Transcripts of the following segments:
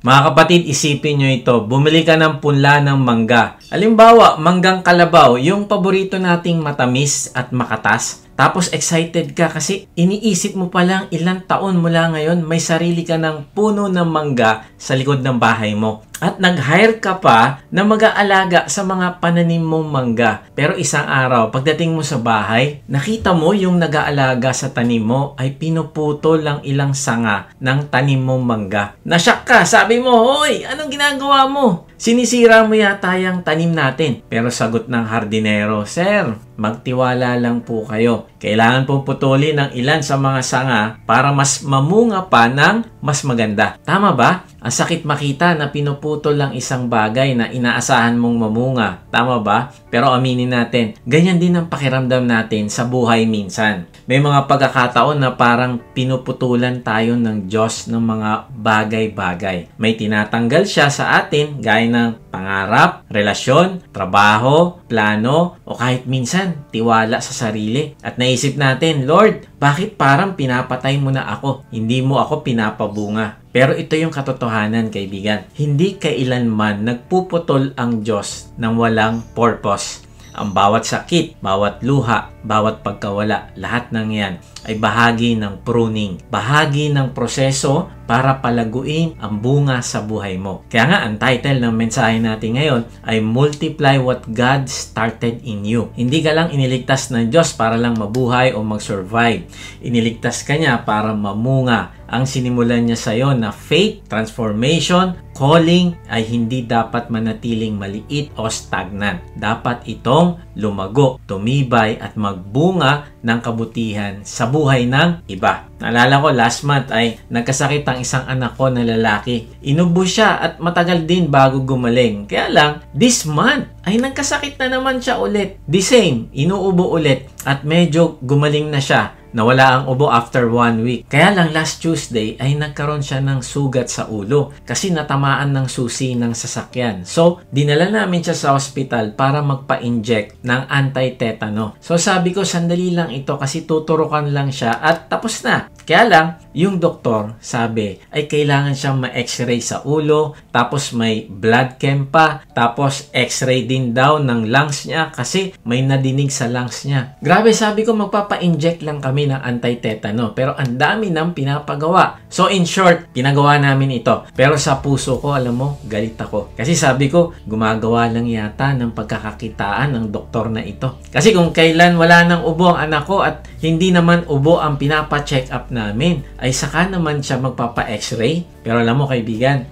Mga kapatid, isipin nyo ito. Bumili ka ng punla ng mangga. Halimbawa, manggang kalabaw, yung paborito nating matamis at makatas. Tapos excited ka kasi iniisip mo palang ilang taon mula ngayon may sarili ka ng puno ng mangga sa likod ng bahay mo. At nag-hire ka pa na mag-aalaga sa mga pananim mong mangga. Pero isang araw, pagdating mo sa bahay, nakita mo yung nag-aalaga sa tanim mo ay pinuputol lang ilang sanga ng tanim mong mangga. Nasyak ka, sabi mo, "Hoy, anong ginagawa mo? Sinisira mo yata yung tanim natin." Pero sagot ng hardinero, "Sir, magtiwala lang po kayo. Kailangan pong putulin ng ilan sa mga sanga para mas mamunga pa ng mas maganda." Tama ba? Ang sakit makita na pinuputol lang isang bagay na inaasahan mong mamunga. Tama ba? Pero aminin natin, ganyan din ang pakiramdam natin sa buhay minsan. May mga pagkakataon na parang pinuputulan tayo ng Diyos ng mga bagay-bagay. May tinatanggal siya sa atin gaya ng pangarap, relasyon, trabaho, plano, o kahit minsan tiwala sa sarili. At naisip natin, "Lord, bakit parang pinapatay mo na ako? Hindi mo ako pinapabunga." Pero ito yung katotohanan, kaibigan. Hindi kailanman nagpuputol ang Diyos ng walang purpose. Ang bawat sakit, bawat luha, bawat pagkawala, lahat ng yan ay bahagi ng pruning. Bahagi ng proseso para palaguin ang bunga sa buhay mo. Kaya nga, ang title ng mensahe natin ngayon ay Multiply What God Started in You. Hindi ka lang iniligtas ng Diyos para lang mabuhay o mag-survive. Iniligtas ka niya para mamunga. Ang sinimulan niya sa iyo na faith, transformation, calling ay hindi dapat manatiling maliit o stagnant. Dapat itong lumago, tumibay at magbunga ng kabutihan sa buhay ng iba. Naalala ko, last month ay nagkasakit ang isang anak ko na lalaki. Inubo siya at matagal din bago gumaling. Kaya lang, this month ay nagkasakit na naman siya ulit. The same, inuubo ulit at medyo gumaling na siya. Nawala ang ubo after 1 week. Kaya lang last Tuesday ay nagkaroon siya ng sugat sa ulo kasi natamaan ng susi ng sasakyan. So, dinala namin siya sa hospital para magpa-inject ng anti-tetano. So, sabi ko, sandali lang ito kasi tuturukan lang siya at tapos na. Kaya lang, yung doktor sabi ay kailangan siyang ma-x-ray sa ulo, tapos may blood chem pa, tapos x-ray din daw ng lungs niya kasi may nadinig sa lungs niya. Grabe, sabi ko magpapa-inject lang kami ng anti-tetano pero ang dami nang pinapagawa. So in short, pinagawa namin ito. Pero sa puso ko, alam mo, galit ako. Kasi sabi ko, gumagawa lang yata ng pagkakakitaan ng doktor na ito. Kasi kung kailan wala nang ubo ang anak ko at hindi naman ubo ang pinapa-check up namin, ay saka naman siya magpapa-x-ray. Pero alam mo kaibigan,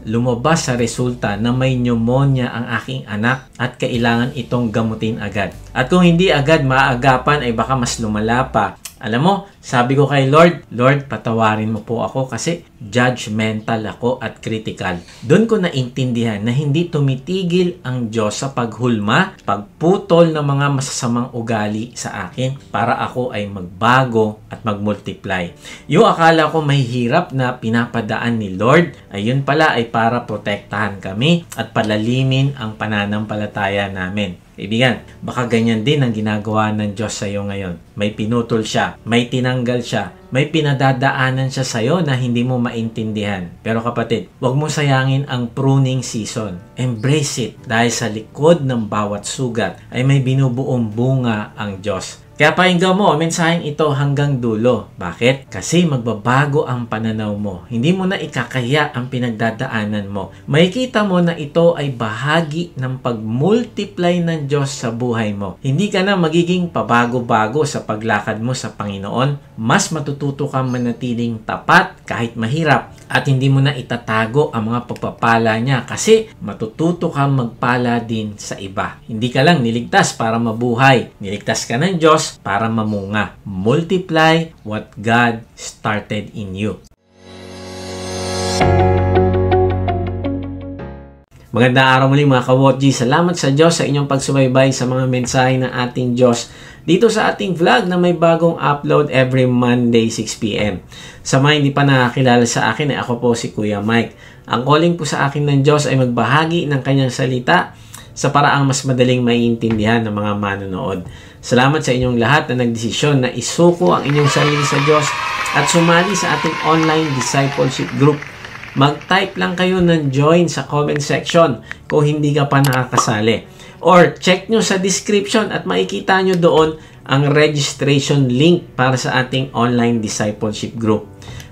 lumabas sa resulta na may pneumonia ang aking anak at kailangan itong gamutin agad. At kung hindi agad maagapan ay baka mas lumala pa. Alam mo, sabi ko kay Lord, "Lord, patawarin mo po ako kasi judgmental ako at critical." Doon ko naintindihan na hindi tumitigil ang Diyos sa paghulma, pagputol ng mga masasamang ugali sa akin para ako ay magbago at magmultiply. Yung akala ko may hirap na pinapadaan ni Lord, ayun pala ay para protektahan kami at palalimin ang pananampalataya namin. Kaibigan, baka ganyan din ang ginagawa ng Diyos sa iyo ngayon. May pinutol siya, may tinanggal siya, may pinadadaanan siya sa iyo na hindi mo maintindihan. Pero kapatid, huwag mo sayangin ang pruning season. Embrace it dahil sa likod ng bawat sugat ay may binubuong bunga ang Diyos. Kaya pakinggan mo ang mensaheng ito hanggang dulo. Bakit? Kasi magbabago ang pananaw mo. Hindi mo na ikakahiya ang pinagdadaanan mo. Makikita mo na ito ay bahagi ng pag-multiply ng Diyos sa buhay mo. Hindi ka na magiging pabago-bago sa paglakad mo sa Panginoon. Mas matututo kang manatiling tapat kahit mahirap. At hindi mo na itatago ang mga pagpapala niya kasi matututo kang magpala din sa iba. Hindi ka lang niligtas para mabuhay. Niligtas ka ng Diyos para mamunga. Multiply what God started in you. Magandang araw muli mga ka-Wotji. Salamat sa Diyos sa inyong pagsubaybay sa mga mensahe ng ating Diyos dito sa ating vlog na may bagong upload every Monday 6 PM. Sa mga hindi pa nakakilala sa akin, ako po si Kuya Mike. Ang calling po sa akin ng Diyos ay magbahagi ng kanyang salita sa paraang mas madaling maiintindihan ng mga manonood. Salamat sa inyong lahat na nagdesisyon na isuko ang inyong sarili sa Diyos at sumali sa ating online discipleship group Mag-type lang kayo ng join sa comment section kung hindi ka pa nakakasali. Or check nyo sa description at makikita nyo doon ang registration link para sa ating online discipleship group.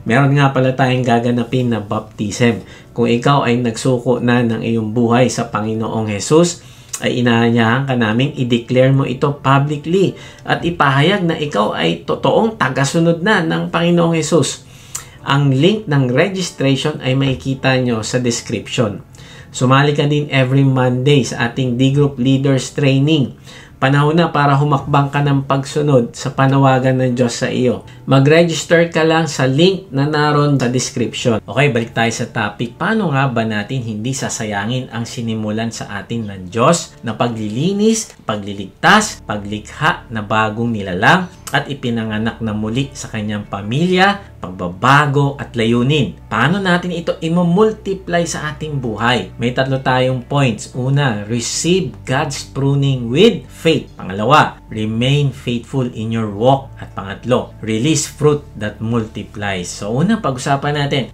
Meron nga pala tayong gaganapin na baptism. Kung ikaw ay nagsuko na ng iyong buhay sa Panginoong Jesus, ay inaanyahan ka naming i-declare mo ito publicly at ipahayag na ikaw ay totoong tagasunod na ng Panginoong Jesus. Ang link ng registration ay makikita nyo sa description. Sumali ka din every Monday sa ating D-Group Leaders Training. Panahon na para humakbang ka ng pagsunod sa panawagan ng Diyos sa iyo. Mag-register ka lang sa link na naroon sa description. Okay, balik tayo sa topic. Paano nga ba natin hindi sasayangin ang sinimulan sa atin ng Diyos na paglilinis, pagliligtas, paglikha na bagong nilalang at ipinanganak na muli sa kanyang pamilya, pagbabago at layunin? Paano natin ito i-multiply sa ating buhay? May 3 tayong points. Una, receive God's pruning with faith. Pangalawa, remain faithful in your walk. At pangatlo, release fruit that multiplies. So una, pag-usapan natin,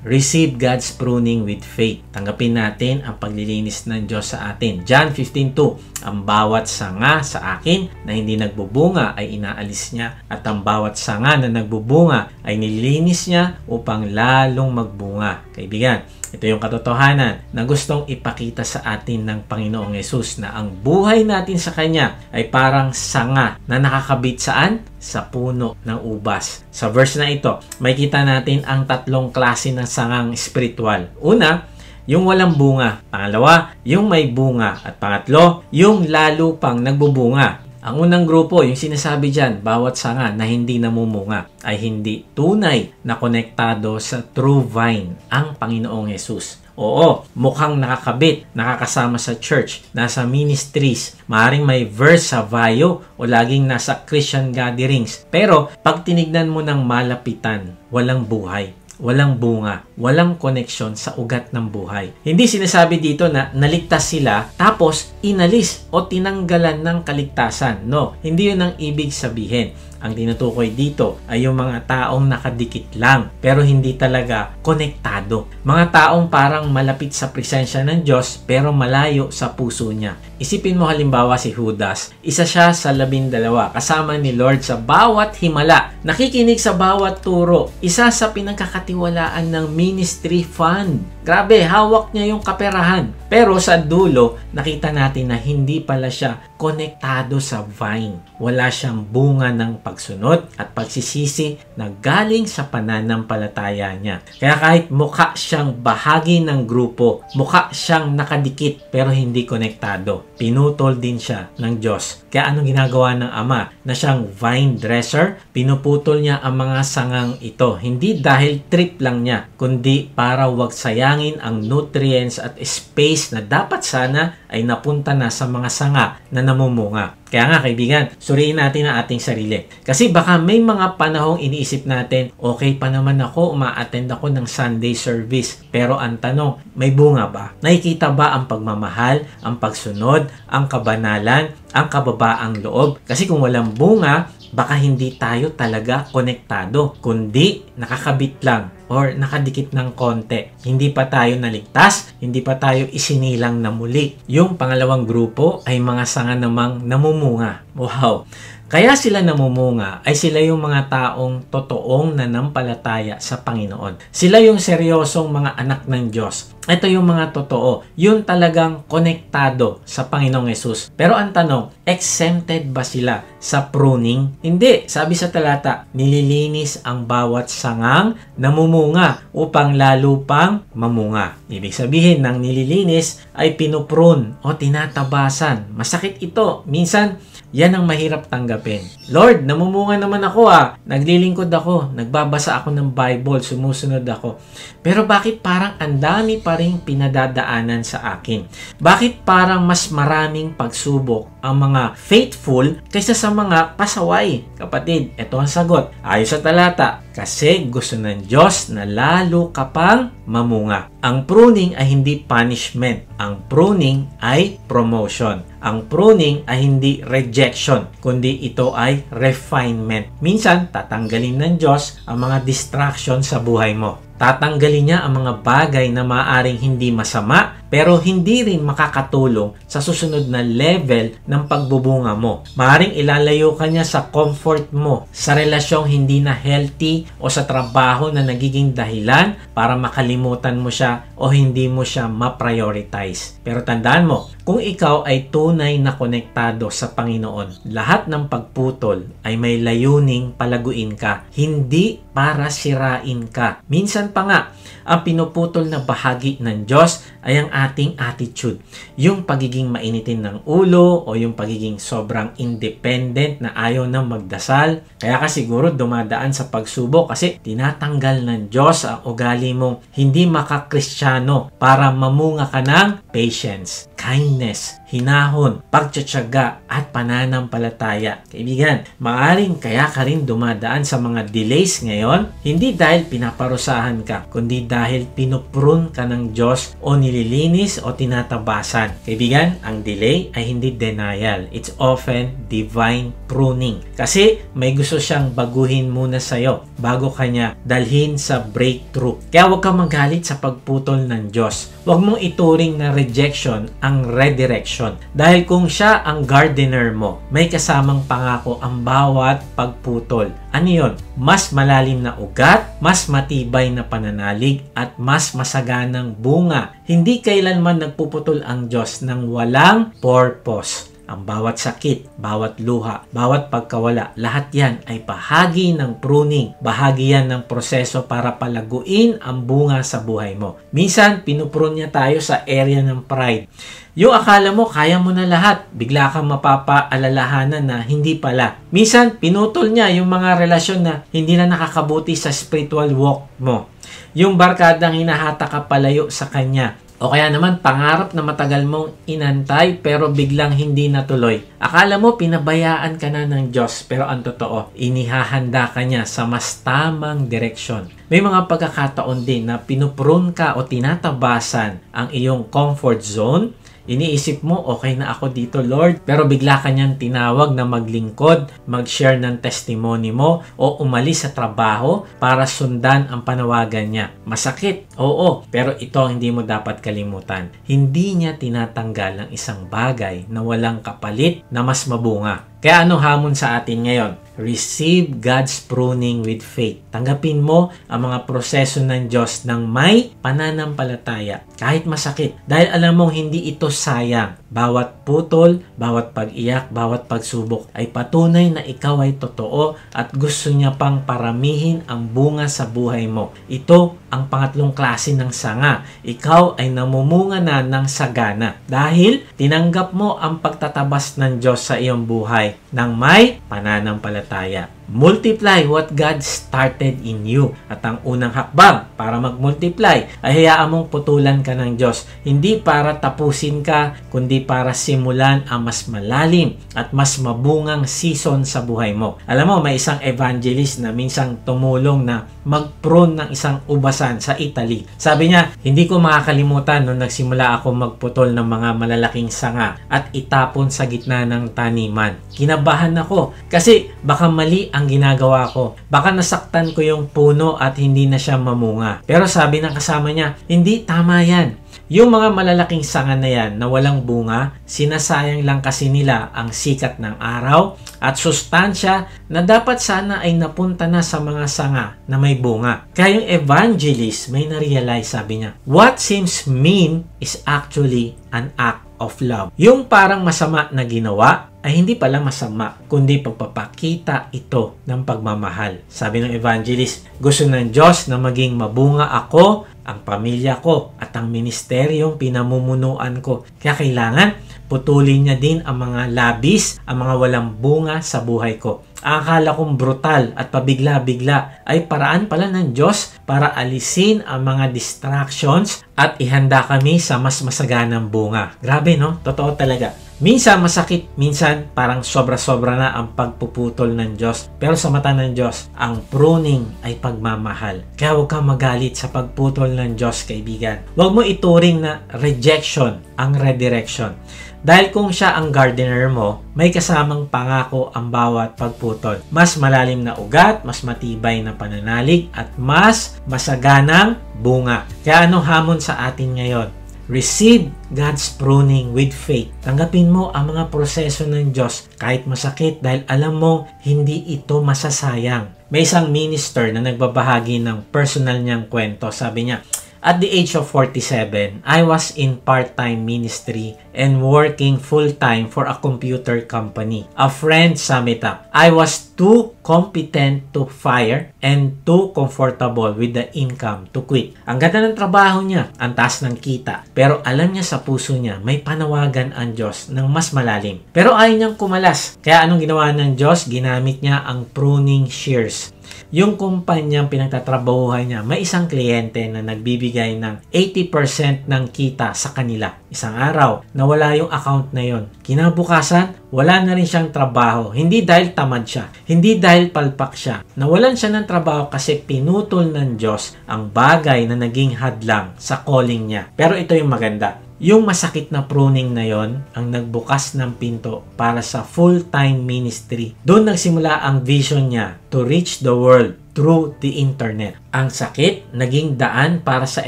receive God's pruning with faith. Tanggapin natin ang paglilinis ng Diyos sa atin. John 15:2, ang bawat sanga sa akin na hindi nagbubunga ay inaalis niya at ang bawat sanga na nagbubunga ay nililinis niya upang lalong magbunga. Kaibigan, ito yung katotohanan na gustong ipakita sa atin ng Panginoong Yesus na ang buhay natin sa Kanya ay parang sanga na nakakabit saan? Sa puno ng ubas. Sa verse na ito, makikita natin ang 3 klase ng sangang spiritual. Una, yung walang bunga. Pangalawa, yung may bunga. At pangatlo, yung lalo pang nagbubunga. Ang unang grupo, yung sinasabi dyan, bawat sanga na hindi namumunga ay hindi tunay na konektado sa true vine, ang Panginoong Yesus. Oo, mukhang nakakabit, nakakasama sa church, nasa ministries, maaaring may verse sa bio o laging nasa Christian gatherings. Pero pag tinignan mo ng malapitan, walang buhay. Walang bunga, walang koneksyon sa ugat ng buhay. Hindi sinasabi dito na naligtas sila tapos inalis o tinanggalan ng kaligtasan. No, hindi yun ang ibig sabihin. Ang tinutukoy dito ay yung mga taong nakadikit lang pero hindi talaga konektado. Mga taong parang malapit sa presensya ng Diyos pero malayo sa puso niya. Isipin mo halimbawa si Judas. Isa siya sa 12 kasama ni Lord sa bawat himala. Nakikinig sa bawat turo. Isa sa pinagkakatiwalaan ng ministry fund. Grabe, hawak niya yung kaperahan. Pero sa dulo, nakita natin na hindi pala siya konektado sa vine. Wala siyang bunga ng pagsunod at pagsisisi na galing sa pananampalataya niya. Kaya kahit mukha siyang bahagi ng grupo, mukha siyang nakadikit pero hindi konektado, pinutol din siya ng Diyos. Kaya anong ginagawa ng Ama? Na siyang vine dresser, pinuputol niya ang mga sangang ito. Hindi dahil trip lang niya, kundi para wag sayangin ang nutrients at space na dapat sana ay napunta na sa mga sanga na namumunga. Kaya nga kaibigan, suriin natin ang ating sarili. Kasi baka may mga panahong iniisip natin, okay pa naman ako, uma-attend ako ng Sunday service. Pero ang tanong, may bunga ba? Nakikita ba ang pagmamahal, ang pagsunod, ang kabanalan, ang kababaang loob? Kasi kung walang bunga, baka hindi tayo talaga konektado, kundi nakakabit lang or nakadikit ng konti. Hindi pa tayo naligtas, hindi pa tayo isinilang na muli. Yung pangalawang grupo ay mga sanga namang namumunga. Wow! Kaya sila namumunga ay sila yung mga taong totoong nanampalataya sa Panginoon. Sila yung seryosong mga anak ng Diyos. Ito yung mga totoo. Yun talagang konektado sa Panginoong Yesus. Pero ang tanong, exempted ba sila sa pruning? Hindi. Sabi sa talata, nililinis ang bawat sangang namumunga upang lalo pang mamunga. Ibig sabihin ng nililinis ay pinuprune o tinatabasan. Masakit ito. Minsan, yan ang mahirap tanggapin. Lord, namumunga naman ako naglilingkod ako, nagbabasa ako ng Bible, sumusunod ako. Pero bakit parang ang dami pa ring pinadadaanan sa akin? Bakit parang mas maraming pagsubok ang mga faithful kaysa sa mga pasaway? Kapatid, ito ang sagot. Ayon sa talata, kasi gusto ng Diyos na lalo ka pang mamunga. Ang pruning ay hindi punishment. Ang pruning ay promotion. Ang pruning ay hindi rejection, kundi ito ay refinement. Minsan, tatanggalin ng Diyos ang mga distraction sa buhay mo. Tatanggalin niya ang mga bagay na maaaring hindi masama pero hindi rin makakatulong sa susunod na level ng pagbubunga mo. Maaaring ilalayo ka niya sa comfort mo, sa relasyong hindi na healthy o sa trabaho na nagiging dahilan para makalimutan mo siya o hindi mo siya ma-prioritize. Pero tandaan mo, kung ikaw ay tunay na konektado sa Panginoon, lahat ng pagputol ay may layuning palaguin ka, hindi para sirain ka. Minsan pa nga, ang pinuputol na bahagi ng Diyos ay ang ating attitude. Yung pagiging mainitin ng ulo o yung pagiging sobrang independent na ayaw na magdasal. Kaya ka siguro dumadaan sa pagsubok kasi tinatanggal ng Diyos ang ugali mong hindi makakristyano para mamunga ka ng patience, kindness, hinahon, pagtsatsaga at pananampalataya. Kaibigan, maaring kaya ka rin dumadaan sa mga delays ngayon, hindi dahil pinaparusahan ka, kundi dahil pinuprune ka ng Diyos o nililinis o tinatabasan. Kaibigan, ang delay ay hindi denial. It's often divine pruning. Kasi may gusto siyang baguhin muna sa'yo bago kanya dalhin sa breakthrough. Kaya huwag kang magalit sa pagputol ng Diyos. Huwag mong ituring na rejection ang redirection. Dahil kung siya ang gardener mo, may kasamang pangako ang bawat pagputol. Ano yun? Mas malalim na ugat, mas matibay na pananalig, at mas masaganang bunga. Hindi kailanman nagpuputol ang Diyos ng walang purpose. Ang bawat sakit, bawat luha, bawat pagkawala, lahat yan ay bahagi ng pruning. Bahagi yan ng proseso para palaguin ang bunga sa buhay mo. Minsan, pinuprune niya tayo sa area ng pride. Yung akala mo, kaya mo na lahat. Bigla kang mapapaalalahanan na hindi pala. Minsan, pinutol niya yung mga relasyon na hindi na nakakabuti sa spiritual walk mo. Yung barkadang hinahata ka palayo sa kanya. O kaya naman, pangarap na matagal mong inantay pero biglang hindi natuloy. Akala mo, pinabayaan ka na ng Diyos pero ang totoo, inihahanda ka niya sa mas tamang direksyon. May mga pagkakataon din na pinuprune ka o tinatabasan ang iyong comfort zone. Iniisip mo, okay na ako dito, Lord. Pero bigla ka niyang tinawag na maglingkod, mag-share ng testimony mo, o umalis sa trabaho para sundan ang panawagan niya. Masakit, oo, pero ito ang hindi mo dapat kalimutan. Hindi niya tinatanggal ang isang bagay na walang kapalit na mas mabunga. Kaya anong hamon sa atin ngayon? Receive God's pruning with faith. Tanggapin mo ang mga proseso ng Diyos ng may pananampalataya. Kahit masakit. Dahil alam mong hindi ito sayang. Bawat putol, bawat pag-iyak, bawat pagsubok ay patunay na ikaw ay totoo at gusto niya pang paramihin ang bunga sa buhay mo. Ito ang pangatlong klase ng sanga. Ikaw ay namumunga na ng sagana dahil tinanggap mo ang pagtatabas ng Diyos sa iyong buhay ng may pananampalataya. Multiply what God started in you. At ang unang hakbang para mag-multiply ay hayaan mong putulan ka ng Diyos. Hindi para tapusin ka, kundi para simulan ang mas malalim at mas mabungang season sa buhay mo. Alam mo, may isang evangelist na minsang tumulong na mag-prune ng isang ubasan sa Italy. Sabi niya, hindi ko makakalimutan nung nagsimula ako magputol ng mga malalaking sanga at itapon sa gitna ng taniman. Kinabahan ako kasi baka mali ang ginagawa ko. Baka nasaktan ko yung puno at hindi na siya mamunga. Pero sabi ng kasama niya, hindi, tama yan. Yung mga malalaking sanga na yan na walang bunga, sinasayang lang kasi nila ang sikat ng araw at sustansya na dapat sana ay napunta na sa mga sanga na may bunga. Kaya yung evangelist may na-realize, sabi niya, what seems mean is actually an act of love. Yung parang masama na ginawa ay hindi pala masama, kundi pagpapakita ito ng pagmamahal. Sabi ng evangelist, gusto ng Diyos na maging mabunga ako, ang pamilya ko, at ang ministeryong pinamumunuan ko. Kaya kailangan putulin niya din ang mga labis, ang mga walang bunga sa buhay ko. Ang akala kong brutal at pabigla-bigla ay paraan pala ng Diyos para alisin ang mga distractions at ihanda kami sa mas masaganang bunga. Grabe, no? Totoo talaga. Minsan masakit, minsan parang sobra-sobra na ang pagpuputol ng Diyos. Pero sa mata ng Diyos, ang pruning ay pagmamahal. Kaya huwag kang magalit sa pagputol ng Diyos, kaibigan. Huwag mo ituring na rejection ang redirection. Dahil kung siya ang gardener mo, may kasamang pangako ang bawat pagputol. Mas malalim na ugat, mas matibay na pananalig, at mas masaganang bunga. Kaya anong hamon sa atin ngayon? Receive God's pruning with faith. Tanggapin mo ang mga proseso ng Diyos kahit masakit dahil alam mo hindi ito masasayang. May isang minister na nagbabahagi ng personal niyang kwento. Sabi niya, at the age of 47, I was in part-time ministry and working full-time for a computer company. A friend summed it up. I was too competent to fire and too comfortable with the income to quit. Ang ganda ng trabaho niya, ang taas ng kita. Pero alam niya sa puso niya, may panawagan ang Diyos ng mas malalim. Pero ayaw niyang kumalas. Kaya anong ginawa ng Diyos? Ginamit niya ang pruning shears. Yung kumpanyang pinagtatrabahuhan niya, may isang kliyente na nagbibigay ng 80% ng kita sa kanila. Isang araw, nawala yung account na yon. Kinabukasan, wala na rin siyang trabaho. Hindi dahil tamad siya, hindi dahil palpak siya. Nawalan siya ng trabaho kasi pinutol ng Diyos ang bagay na naging hadlang sa calling niya. Pero ito yung maganda. Yung masakit na pruning na yon ang nagbukas ng pinto para sa full-time ministry. Doon nagsimula ang vision niya to reach the world through the internet. Ang sakit naging daan para sa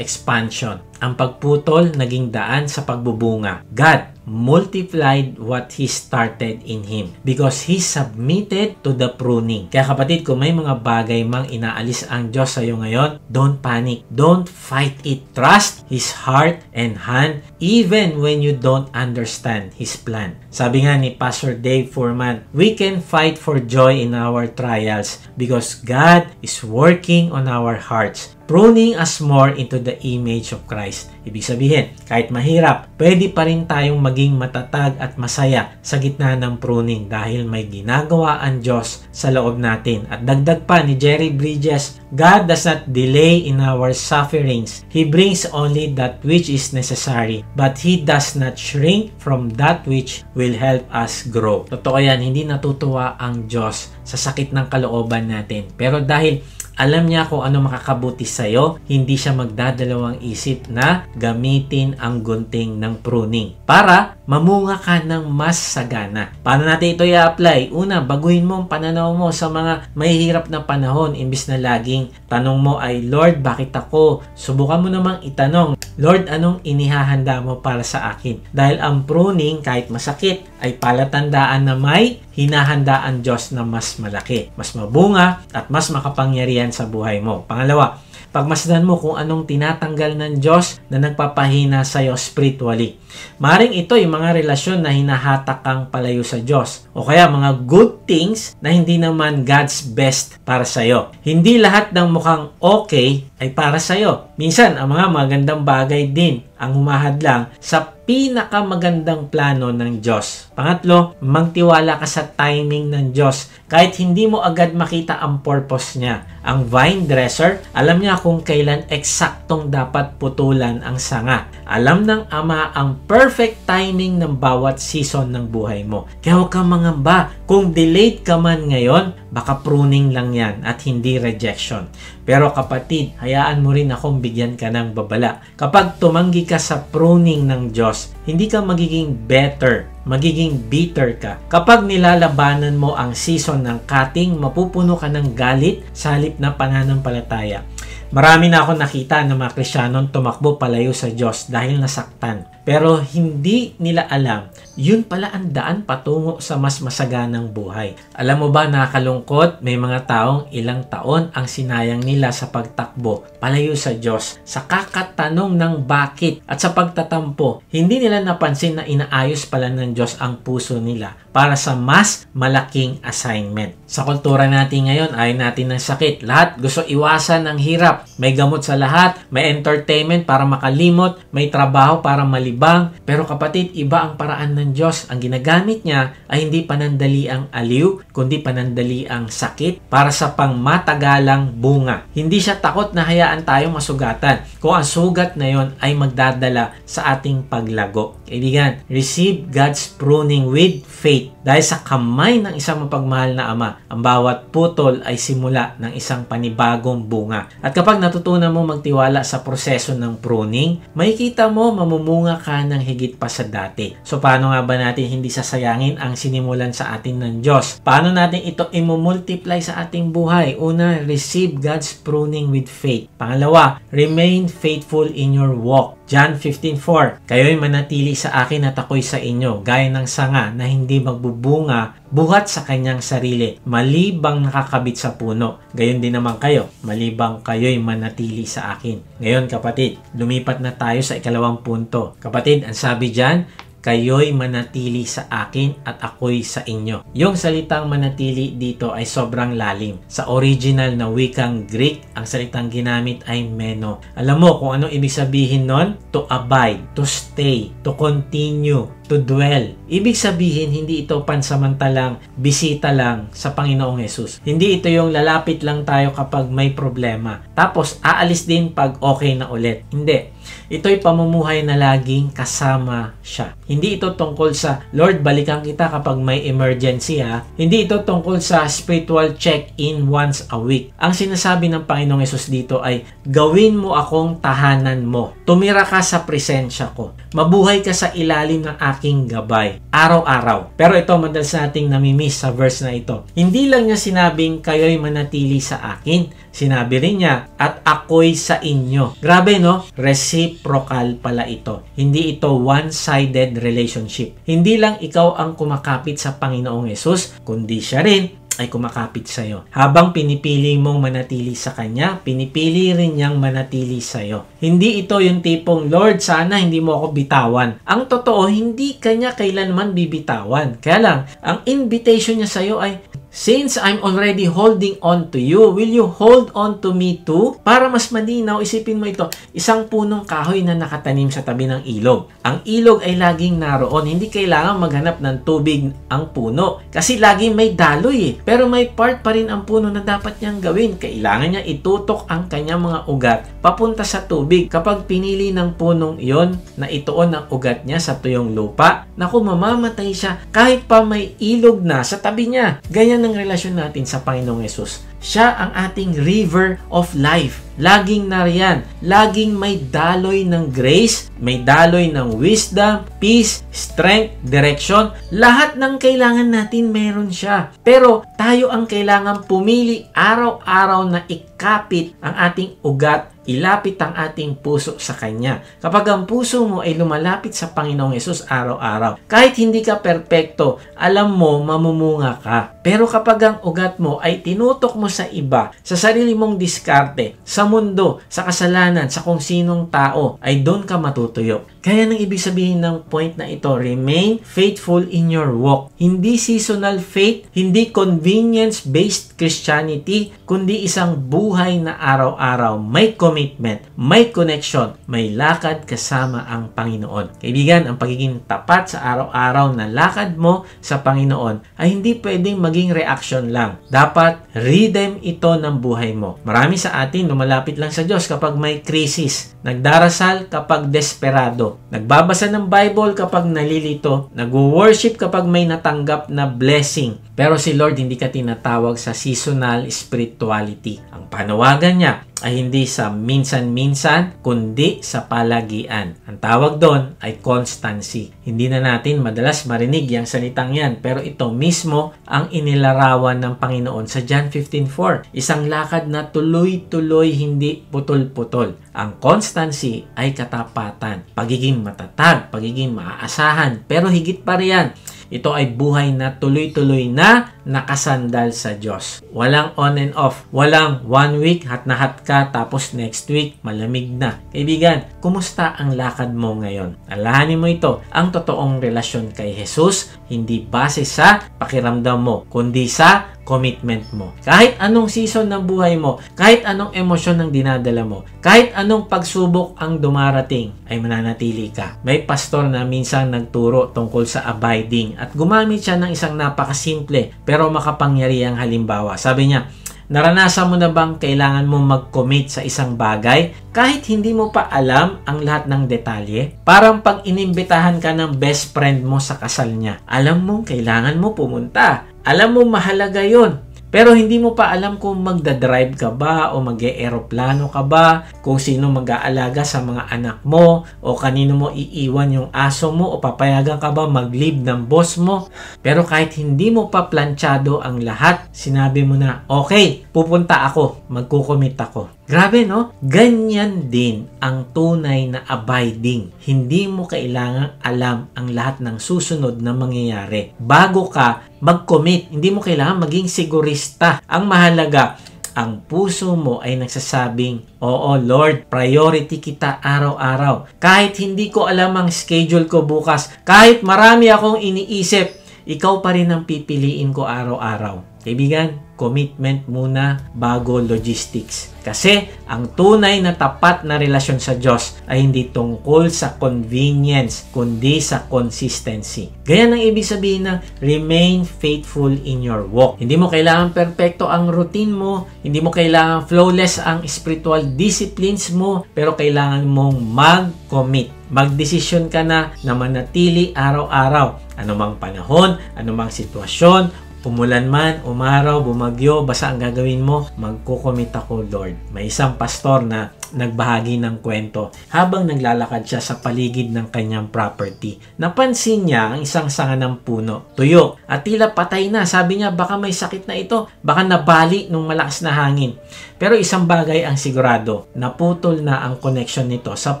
expansion. Ang pagputol naging daan sa pagbubunga. God multiplied what He started in him because he submitted to the pruning. Kaya kapatid, kung may mga bagay mang inaalis ang Diyos sa iyo ngayon, don't panic. Don't fight it. Trust His heart and hand even when you don't understand His plan. Sabi nga ni Pastor Dave Foreman, we can fight for joy in our trials because God is working on our hearts, pruning us more into the image of Christ. Ibig sabihin, kahit mahirap, pwede pa rin tayong maging matatag at masaya sa gitna ng pruning dahil may ginagawa ang Diyos sa loob natin. At dagdag pa ni Jerry Bridges, God does not delay in our sufferings. He brings only that which is necessary, but He does not shrink from that which will help us grow. Totoo yan, hindi natutuwa ang Diyos sa sakit ng kalooban natin. Pero dahil alam niya kung ano makakabuti sa'yo, hindi siya magdadalawang isip na gamitin ang gunting ng pruning para mamunga ka ng mas sagana. Paano natin ito i-apply? Una, baguhin mo ang pananaw mo sa mga mahihirap na panahon. Imbis na laging tanong mo ay, Lord, bakit ako? Subukan mo namang itanong, Lord, anong inihahanda mo para sa akin? Dahil ang pruning, kahit masakit, ay palatandaan na may hinahanda ang Diyos na mas malaki, mas mabunga, at mas makapangyarihan sa buhay mo. Pangalawa, pagmasdan mo kung anong tinatanggal ng Diyos na nagpapahina sa iyo spiritually. Maring ito yung mga relasyon na hinahatak kang palayo sa Diyos. O kaya mga good things na hindi naman God's best para sa iyo. Hindi lahat ng mukhang okay ay para sa iyo. Minsan, ang mga magandang bagay din ang humahadlang sa pinakamagandang plano ng Diyos. Pangatlo, magtiwala ka sa timing ng Diyos. Kahit hindi mo agad makita ang purpose niya. Ang vine dresser, alam niya kung kailan eksaktong dapat putulan ang sanga. Alam ng Ama ang perfect timing ng bawat season ng buhay mo. Kaya huwag kang mangamba. Kung delayed ka man ngayon, baka pruning lang yan at hindi rejection. Pero kapatid, hayaan mo rin akong bigyan ka ng babala. Kapag tumanggi ka sa pruning ng Diyos, hindi ka magiging better, magiging bitter ka. Kapag nilalabanan mo ang season ng cutting, mapupuno ka ng galit sa halip na pananampalataya. Marami na ako nakita ng mga Kristiyanong tumakbo palayo sa Diyos dahil nasaktan. Pero hindi nila alam, yun pala ang daan patungo sa mas masaganang buhay. Alam mo ba, nakakalungkot, may mga taong ilang taon ang sinayang nila sa pagtakbo palayo sa Diyos, sa kakatanong ng bakit at sa pagtatampo. Hindi nila napansin na inaayos pala ng Diyos ang puso nila para sa mas malaking assignment. Sa kultura natin ngayon, ayaw natin ng sakit. Lahat gusto iwasan ng hirap. hirap. May gamot sa lahat, may entertainment para makalimot, may trabaho para malibang. Pero kapatid, iba ang paraan ng Diyos. Ang ginagamit niya ay hindi panandaliang aliw, kundi panandaliang sakit para sa pangmatagalang bunga. Hindi siya takot na hayaan tayong masugatan kung ang sugat na yon ay magdadala sa ating paglago. Kaibigan, receive God's pruning with faith. Dahil sa kamay ng isang mapagmahal na Ama, ang bawat putol ay simula ng isang panibagong bunga. At kapag natutunan mo magtiwala sa proseso ng pruning, makikita mo mamumunga ka ng higit pa sa dati. So paano nga ba natin hindi sasayangin ang sinimulan sa atin ng Diyos? Paano natin ito imumultiply sa ating buhay? Una, receive God's pruning with faith. Pangalawa, remain faithful in your walk. John 15:4, kayo'y manatili sa akin at ako'y sa inyo, gaya ng sanga na hindi magbubunga buhat sa kanyang sarili, malibang nakakabit sa puno. Gayon din naman kayo, malibang kayo'y manatili sa akin. Ngayon kapatid, lumipat na tayo sa ikalawang punto. Kapatid, ang sabi dyan, kayo'y manatili sa akin at ako'y sa inyo. Yung salitang manatili dito ay sobrang lalim. Sa original na wikang Greek, ang salitang ginamit ay meno. Alam mo kung ano ibig sabihin nun? To abide, to stay, to continue, to dwell. Ibig sabihin, hindi ito pansamantalang bisita lang sa Panginoong Hesus. Hindi ito yung lalapit lang tayo kapag may problema. Tapos, aalis din pag okay na ulit. Hindi. Ito'y pamumuhay na laging kasama siya. Hindi ito tungkol sa, Lord, balikan kita kapag may emergency ha. Hindi ito tungkol sa spiritual check-in once a week. Ang sinasabi ng Panginoong Hesus dito ay, gawin mo akong tahanan mo. Tumira ka sa presensya ko. Mabuhay ka sa ilalim ng aking gabay. Araw-araw. Pero ito, madalas nating namimiss sa verse na ito. Hindi lang niya sinabing, kayo'y manatili sa akin. Sinabi rin niya, at ako'y sa inyo. Grabe no? Reciprocal pala ito. Hindi ito one-sided relationship. Hindi lang ikaw ang kumakapit sa Panginoong Hesus, kundi siya rin ay kumakapit sa iyo. Habang pinipili mong manatili sa Kanya, pinipili rin niyang manatili sa iyo. Hindi ito yung tipong, Lord, sana hindi mo ako bitawan. Ang totoo, hindi Kanya kailanman bibitawan. Kaya lang, ang invitation niya sa iyo ay, since I'm already holding on to you, will you hold on to me too? Para mas malinaw, isipin mo ito, isang punong kahoy na nakatanim sa tabi ng ilog. Ang ilog ay laging naroon. Hindi kailangan maghanap ng tubig ang puno. Kasi laging may daloy eh. Pero may part pa rin ang puno na dapat niyang gawin. Kailangan niya itutok ang kanyang mga ugat papunta sa tubig. Kapag pinili ng punong iyon na ituon ang ugat niya sa tuyong lupa, naku, mamamatay siya kahit pa may ilog na sa tabi niya. Ganyan ang relasyon natin sa Panginoong Hesus. Siya ang ating river of life. Laging nariyan. Laging may daloy ng grace, may daloy ng wisdom, peace, strength, direction. Lahat ng kailangan natin meron siya. Pero tayo ang kailangan pumili araw-araw na ikapit ang ating ugat, ilapit ang ating puso sa Kanya. Kapag ang puso mo ay lumalapit sa Panginoong Hesus araw-araw, kahit hindi ka perpekto, alam mo, mamumunga ka. Pero kapag ang ugat mo ay tinutok mo sa iba, sa sarili mong diskarte, sa mundo, sa kasalanan, sa kung sinong tao, ay doon ka matutuyo. Kaya nang ibig sabihin ng point na ito, remain faithful in your walk. Hindi seasonal faith, hindi convenience-based Christianity, kundi isang buhay na araw-araw, may commitment, may connection, may lakad kasama ang Panginoon. Kaibigan, ang pagiging tapat sa araw-araw na lakad mo sa Panginoon ay hindi pwedeng maging reaction lang. Dapat rhythm ito ng buhay mo. Marami sa atin lumalapit lang sa Diyos kapag may krisis, nagdarasal kapag desperado, nagbabasa ng Bible kapag nalilito, nag-worship kapag may natanggap na blessing. Pero si Lord hindi ka tinatawag sa seasonal spirituality. Ang panawagan niya ay hindi sa minsan-minsan, kundi sa palagian. Ang tawag doon ay constancy. Hindi na natin madalas marinig yung salitang yan, pero ito mismo ang inilarawan ng Panginoon sa John 15:4. Isang lakad na tuloy-tuloy, hindi putol-putol. Ang constancy ay katapatan, pagiging matatag, pagiging maaasahan, pero higit pa riyan, ito ay buhay na tuloy-tuloy na nakasandal sa Diyos. Walang on and off. Walang 1 week, hat na hat ka, tapos next week, malamig na. Kaibigan, kumusta ang lakad mo ngayon? Alahanin mo ito, ang totoong relasyon kay Jesus, hindi base sa pakiramdam mo, kundi sa commitment mo. Kahit anong season ng buhay mo, kahit anong emosyon ang dinadala mo, kahit anong pagsubok ang dumarating, ay mananatili ka. May pastor na minsan nagturo tungkol sa abiding at gumamit siya ng isang napakasimple pero makapangyarihang halimbawa. Sabi niya, naranasan mo na bang kailangan mo mag-commit sa isang bagay kahit hindi mo pa alam ang lahat ng detalye? Parang pag inimbitahan ka ng best friend mo sa kasal niya, alam mo kailangan mo pumunta. Alam mo mahalaga yon. Pero hindi mo pa alam kung magdadrive ka ba o mag-e-aeroplano ka ba, kung sino mag-aalaga sa mga anak mo o kanino mo iiwan yung aso mo o papayagan ka ba mag-leave ng boss mo. Pero kahit hindi mo pa planchado ang lahat, sinabi mo na, okay, pupunta ako, magkukomit ako. Grabe, no? Ganyan din ang tunay na abiding. Hindi mo kailangang alam ang lahat ng susunod na mangyayari. Bago ka mag-commit, hindi mo kailangan maging sigurista. Ang mahalaga, ang puso mo ay nagsasabing, oo Lord, priority kita araw-araw. Kahit hindi ko alam ang schedule ko bukas, kahit marami akong iniisip, ikaw pa rin ang pipiliin ko araw-araw. Kaibigan, commitment muna bago logistics. Kasi ang tunay na tapat na relasyon sa Diyos ay hindi tungkol sa convenience, kundi sa consistency. Ganyan ang ibig sabihin ng remain faithful in your walk. Hindi mo kailangan perfecto ang routine mo, hindi mo kailangan flawless ang spiritual disciplines mo, pero kailangan mong mag-commit. Magdesisyon ka na manatili araw-araw. Anumang panahon, anumang sitwasyon, umulan man, umaraw, bumagyo, basta ang gagawin mo, magkukomit ako, Lord. May isang pastor na nagbahagi ng kwento habang naglalakad siya sa paligid ng kanyang property. Napansin niya ang isang sanga ng puno, tuyo, at tila patay na. Sabi niya, baka may sakit na ito, baka nabali nung malakas na hangin. Pero isang bagay ang sigurado, naputol na ang connection nito sa